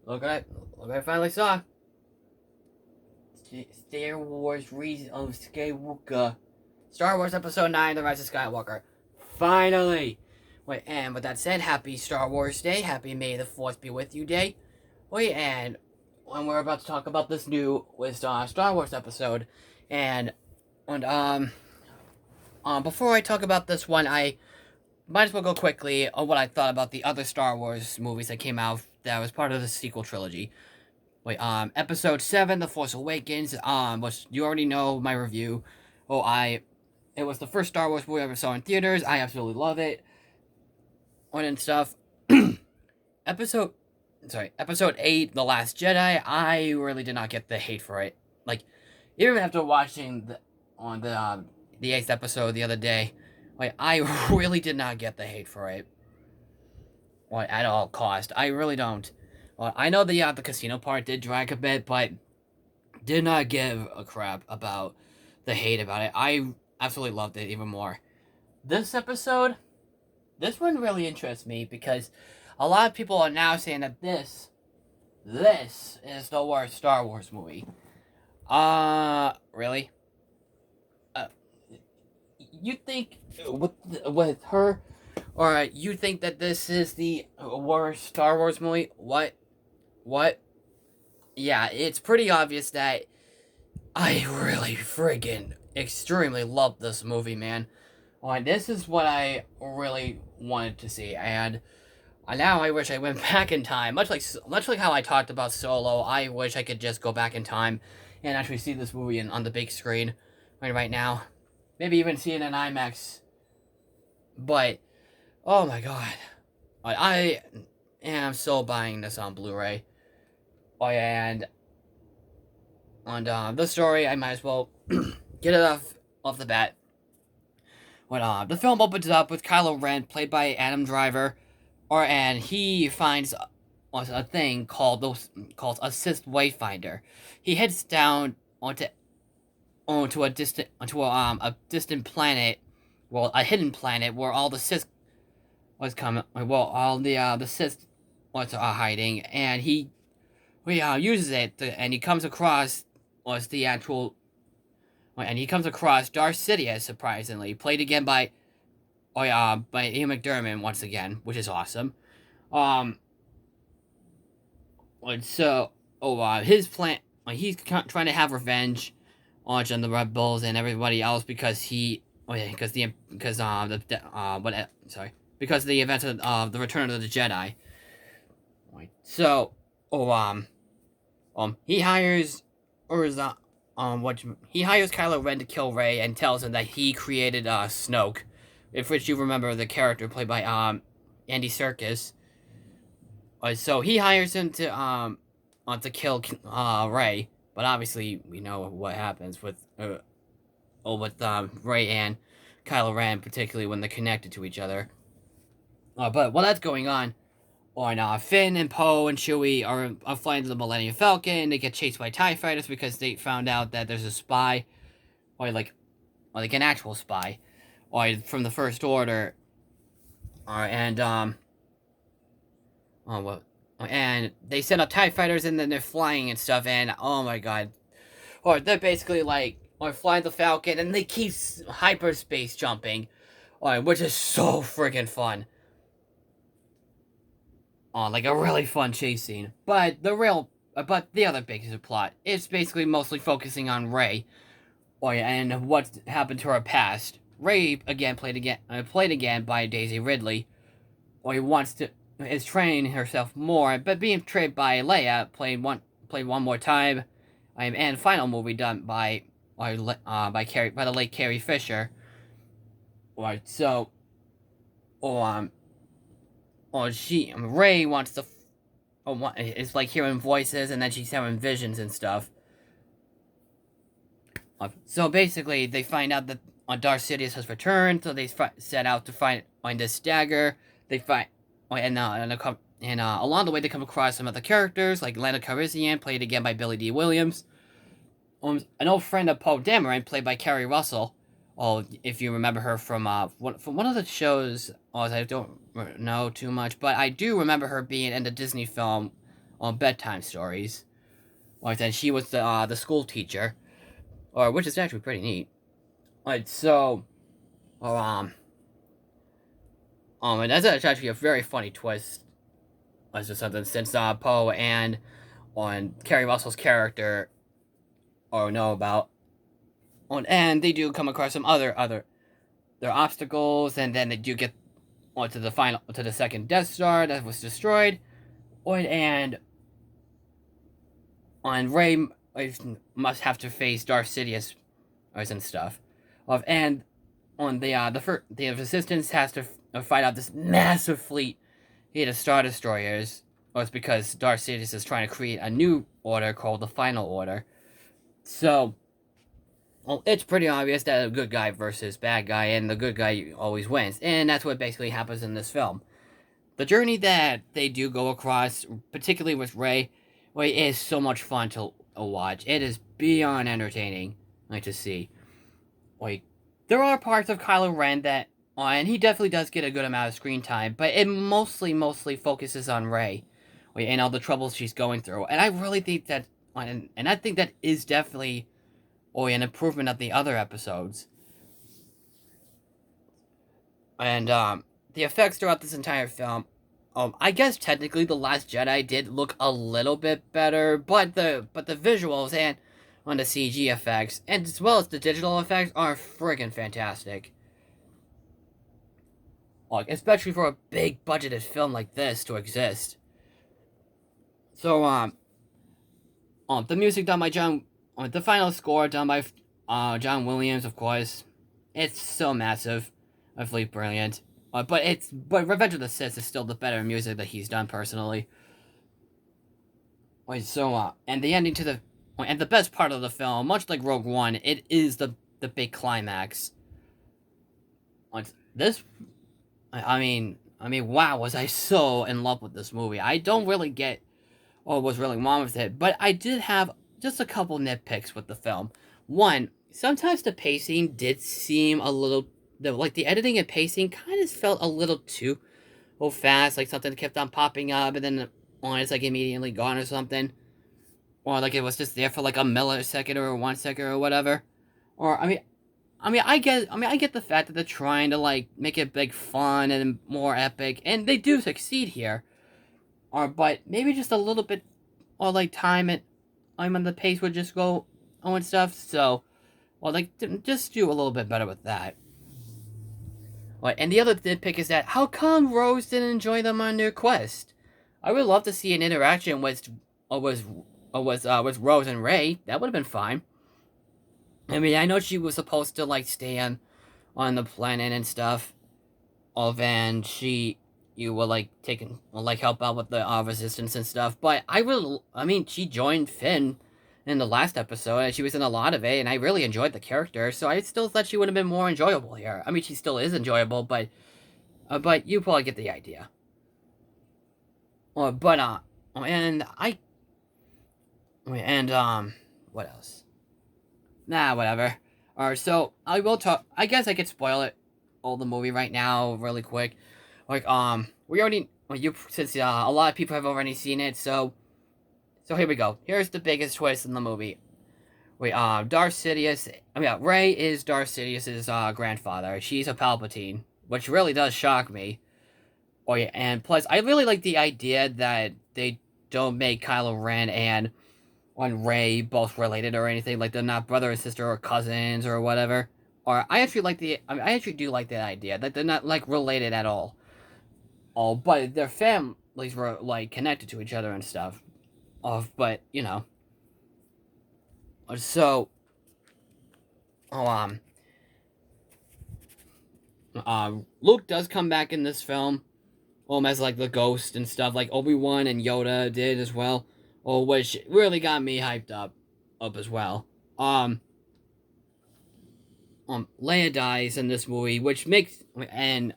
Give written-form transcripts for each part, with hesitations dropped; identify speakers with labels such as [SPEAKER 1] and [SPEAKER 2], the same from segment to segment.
[SPEAKER 1] Look what I finally saw. Star Wars Rise of Skywalker. Star Wars Episode 9, The Rise of Skywalker. Finally! Wait, and with that said, happy Star Wars Day. Happy May the 4th be with you day. Wait, and when we're about to talk about this new Star Wars episode, and before I talk about this one, I might as well go quickly on what I thought about the other Star Wars movies that came out that was part of the sequel trilogy. Wait, Episode 7, The Force Awakens, which you already know my review. It was the first Star Wars movie I ever saw in theaters. I absolutely love it. And stuff. Episode Episode 8, The Last Jedi, I really did not get the hate for it. Like, even after watching the 8th episode the other day, like, I really did not get the hate for it. Like, at all cost. I really don't. Well, I know the casino part did drag a bit, but did not give a crap about the hate about it. I absolutely loved it even more. This one really interests me because a lot of people are now saying that this is the worst Star Wars movie. Really? You think with her, or you think that this is the worst Star Wars movie? What? Yeah, it's pretty obvious that I really friggin' extremely love this movie, man. This is what I really wanted to see, and now I wish I went back in time. Much like how I talked about Solo, I wish I could just go back in time and actually see this movie on the big screen right now. Maybe even see it in IMAX. But, oh my god. I am so buying this on Blu-ray. And the story, I might as well get it off the bat. When the film opens up with Kylo Ren, played by Adam Driver, and he finds a thing called Assist Wayfinder. He heads down onto a distant planet, well, a hidden planet where all the Sith all the Sith are hiding, and he uses it and he comes across Darth Sidious, surprisingly, played again by Ian McDiarmid once again, which is awesome. His plan, he's trying to have revenge on the Red Bulls and everybody else because because the events of the Return of the Jedi. He hires he hires Kylo Ren to kill Rey and tells him that he created Snoke, if which you remember the character played by Andy Serkis. So he hires him to kill Rey, but obviously we know what happens with Rey and Kylo Ren, particularly when they're connected to each other. But while that's going on, Finn and Poe and Chewie are flying to the Millennium Falcon. They get chased by TIE fighters because they found out that there's a spy, or an actual spy, from the First Order. And they send up TIE fighters and then they're flying and stuff, and oh my god. They're basically flying the Falcon and they keep hyperspace jumping, which is so friggin' fun. A really fun chase scene. But the other big plot is basically mostly focusing on Rey, and what happened to her past. Rey played again by Daisy Ridley, is training herself more, but being trained by Leia, played one more time, and final movie done by the late Carrie Fisher. Rey wants to. It's like hearing voices, and then she's having visions and stuff. So basically, they find out that Darth Sidious has returned, so they set out to find this dagger. They find, along the way they come across some other characters like Lando Calrissian, played again by Billy D. Williams. An old friend of Poe Dameron, played by Kerry Russell. If you remember her from one of the shows, I don't know too much, but I do remember her being in the Disney film, on bedtime stories. Like, and she was the school teacher, or which is actually pretty neat. Like, so, or, and that's actually a very funny twist, as or something, since Poe and on Kerry Russell's character, or know about, and they do come across some other their obstacles, and then they do get onto the second Death Star that was destroyed, and on Rey must have to face Darth Sidious and stuff, and on the Resistance has to fight out this massive fleet of Star Destroyers. Well, it's because Darth Sidious is trying to create a new order called the Final Order. So, well, it's pretty obvious that a good guy versus bad guy, and the good guy always wins. And that's what basically happens in this film. The journey that they do go across, particularly with Rey, is so much fun to watch. It is beyond entertaining, to see. There are parts of Kylo Ren that, and he definitely does get a good amount of screen time, but it mostly focuses on Rey, and all the troubles she's going through. And I really think that, and I think that is definitely, an improvement of the other episodes. And the effects throughout this entire film, I guess technically The Last Jedi did look a little bit better, but the visuals and on the CG effects, and as well as the digital effects, are friggin' fantastic. Especially for a big budgeted film like this to exist. So, the music done by the final score done by John Williams, of course. It's so massive, absolutely brilliant. But Revenge of the Sith is still the better music that he's done personally. And the ending to the and the best part of the film, much like Rogue One, it is the big climax. This, I mean, wow, was I so in love with this movie? I don't really get what was really wrong with it, but I did have just a couple nitpicks with the film. One, sometimes the pacing did seem a little, the editing and pacing kind of felt a little too fast, like something kept on popping up and then it's like immediately gone or something. Or like it was just there for like a millisecond or 1 second or whatever. Or I get the fact that they're trying to like make it big fun and more epic, and they do succeed here. But maybe just a little bit, or like time it, on the pace would just go and stuff. So, just do a little bit better with that. And the other nitpick is that how come Rose didn't enjoy them on their quest? I would love to see an interaction with Rose and Rey. That would have been fine. I know she was supposed to like stay on the planet and stuff. And you will like help out with the resistance and stuff. But she joined Finn in the last episode, and she was in a lot of it, and I really enjoyed the character. So I still thought she would have been more enjoyable here. She still is enjoyable, but you probably get the idea. What else? Nah, whatever. Alright, so I will talk. I guess I could spoil it, all the movie right now, really quick. We already, since a lot of people have already seen it, so here we go. Here's the biggest twist in the movie. Darth Sidious, Rey is Darth Sidious's grandfather. She's a Palpatine, which really does shock me. And plus, I really like the idea that they don't make Kylo Ren and Rey both related or anything, like they're not brother and sister or cousins or whatever. Or I actually do like that idea that they're not like related at all. But their families were like connected to each other and stuff. But so, Luke does come back in this film, as like the ghost and stuff, like Obi-Wan and Yoda did as well, which really got me hyped up as well. Leia dies in this movie, which makes, and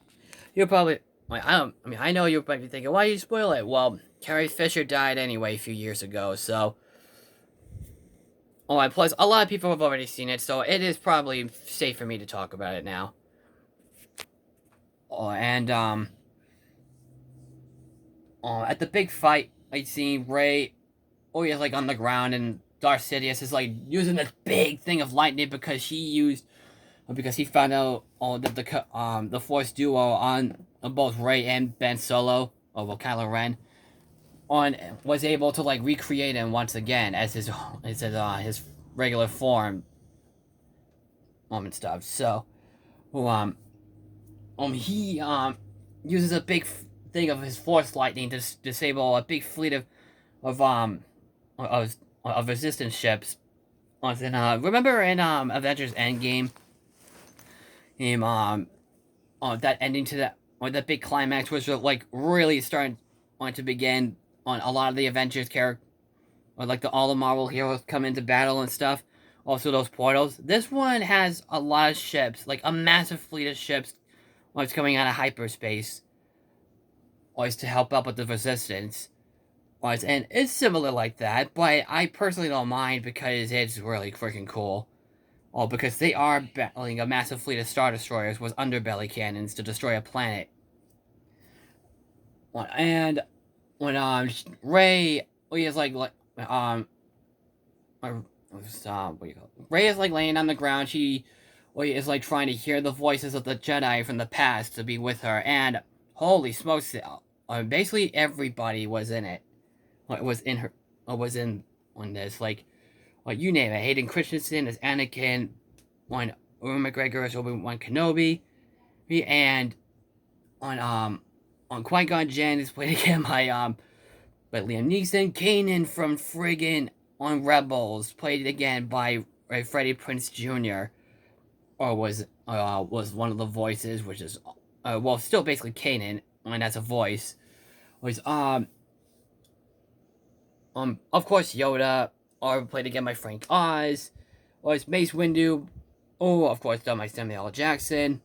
[SPEAKER 1] you're probably, I know you might be thinking, why you spoil it? Well, Carrie Fisher died anyway a few years ago, so. And plus, a lot of people have already seen it, so it is probably safe for me to talk about it now. At the big fight, like seeing Rey, oh yeah, like on the ground, and Darth Sidious is like using this big thing of lightning because he found out that the Force duo on both Rey and Ben Solo, or well, Kylo Ren, on was able to like recreate him once again as his regular form, and stuff. So, he uses a big thing of his Force lightning to disable a big fleet of of, of resistance ships. And remember in Avengers Endgame, him that ending to that, or that big climax was like really starting to begin on a lot of the Avengers characters, or like all the Marvel heroes come into battle and stuff. Also those portals. This one has a lot of ships, like a massive fleet of ships, when it's coming out of hyperspace, always to help up with the resistance. And it's similar like that, but I personally don't mind because it's really freaking cool. Oh, because they are battling a massive fleet of Star Destroyers with underbelly cannons to destroy a planet. And when Rey, he is like what do you call it? Rey is like laying on the ground. She is like trying to hear the voices of the Jedi from the past to be with her. And holy smokes, basically everybody was in it. Was in her, was in on this, like, you name it. Hayden Christensen as Anakin, Ewan McGregor as Obi-Wan Kenobi, and on Qui-Gon Jinn is played again by Liam Neeson. Kanan from friggin' on Rebels, played again by Freddie Prinze Jr. or was one of the voices, which is still basically Kanan, and that's a voice. Was of course Yoda, or played again by Frank Oz. Was Mace Windu, of course done by Samuel L. Jackson.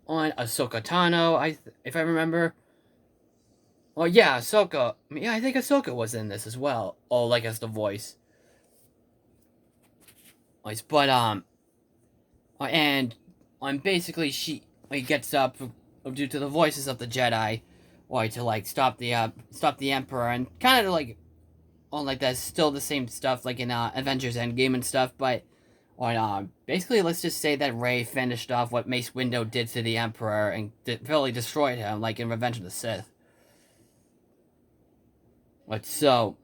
[SPEAKER 1] On Ahsoka Tano, if I remember. Well, yeah, Ahsoka. Yeah, I think Ahsoka was in this as well. Oh, like as the voice. But and basically she gets up due to the voices of the Jedi, to like stop the Emperor, and kind of like like that's still the same stuff like in Avengers Endgame and stuff, but basically let's just say that Rey finished off what Mace Windu did to the Emperor and really destroyed him, like in Revenge of the Sith. But so,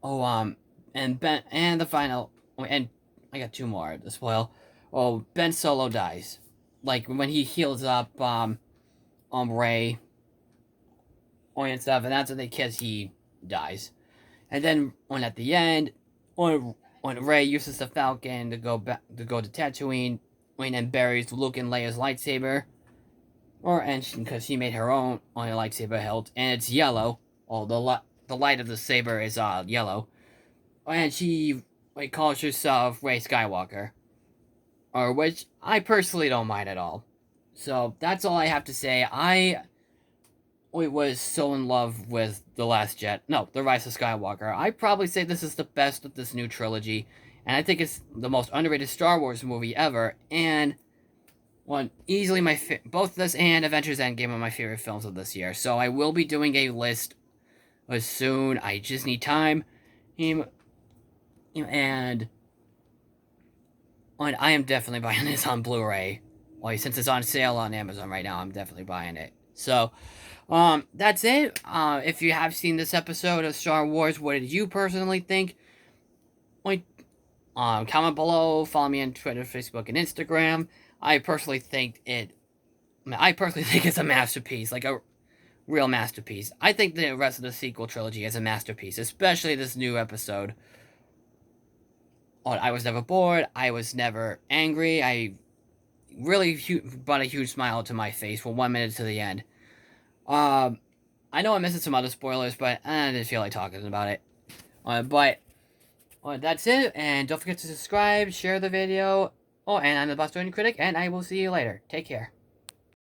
[SPEAKER 1] and the final, and I got two more to spoil. Oh, Ben Solo dies, like when he heals up Rey, and stuff, and that's when they kiss, he dies. And then at the end, when Rey uses the Falcon to go to Tatooine, and buries Luke and Leia's lightsaber, because she made her own on a lightsaber hilt, and it's yellow. The light of the saber is yellow, and she calls herself Rey Skywalker, which I personally don't mind at all. So that's all I have to say. I was so in love with The Rise of Skywalker. I'd probably say this is the best of this new trilogy, and I think it's the most underrated Star Wars movie ever, and easily both this and Avengers Endgame are my favorite films of this year. So I will be doing a list soon. I just need time, and I am definitely buying this on Blu-ray. Since it's on sale on Amazon right now, I'm definitely buying it. So, that's it. If you have seen this episode of Star Wars, what did you personally think? Comment below. Follow me on Twitter, Facebook, and Instagram. I personally think it's a masterpiece, like a real masterpiece. I think the rest of the sequel trilogy is a masterpiece, especially this new episode. I was never bored. I was never angry. I really brought a huge smile to my face from 1 minute to the end. I know I'm missing some other spoilers, but I didn't feel like talking about it. But that's it, and don't forget to subscribe, share the video. And I'm the Bostonian Critic, and I will see you later. Take care.